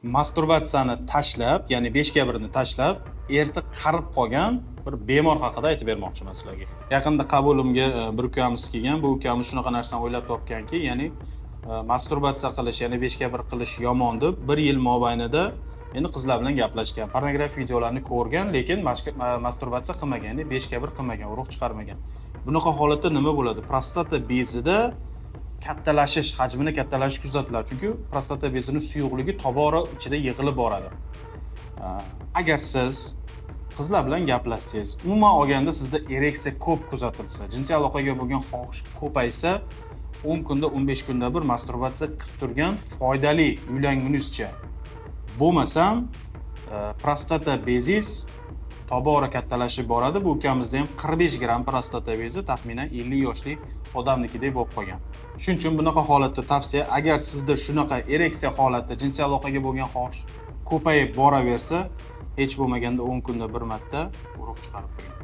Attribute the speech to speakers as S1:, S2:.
S1: Masturbatsiyani tashlab, ya'ni 5 ga 1 ni tashlab, erta qarib qolgan bir bemor haqida aytib bermoqchiman sizlarga. Yaqinda qabulimga bir ukamiz kelgan. Bu ukamiz shunaqa narsani o'ylab topganki, ya'ni masturbatsiya qilish, ya'ni 5 ga 1 qilish yomon deb 1 yil mobaynida endi qizlar bilan gaplashgan. Pornografik videolarni ko'rgan, lekin masturbatsiya qilmagan, ya'ni 5 ga 1 qilmagan, urug' chiqarmagan. Bunaqa holatda nima bo'ladi? Prostata bezida kattalashish, hajmini kattalashish kuzatiladi. Chunki prostata bezining suyuqligi tobora ichida yig'ilib boradi. Agar siz qizlar bilan gaplashsangiz, umuman olganda sizda ereksiya ko'p kuzatilsa, jinsiy aloqaga bo'lgan xohish ko'paysa, 10 kunda, 15 kunda bir masturbatsiya qilib turgan foydali uylangunizcha. Bo'lmasam, prostata bezingiz tobora kattalashib boradi. Bu ukamizda ham 45 gram prostata bezi taxminan 50 yoshli odamnikidek bo'lib qolgan. Shuning uchun bunaqa holatda tavsiya, agar sizda shunaqa ereksiya holatda jinsiy aloqaga bo'lgan xohish ko'payib boraversa, hech bo'lmaganda 10 kunda bir marta urug' chiqarib qo'ying.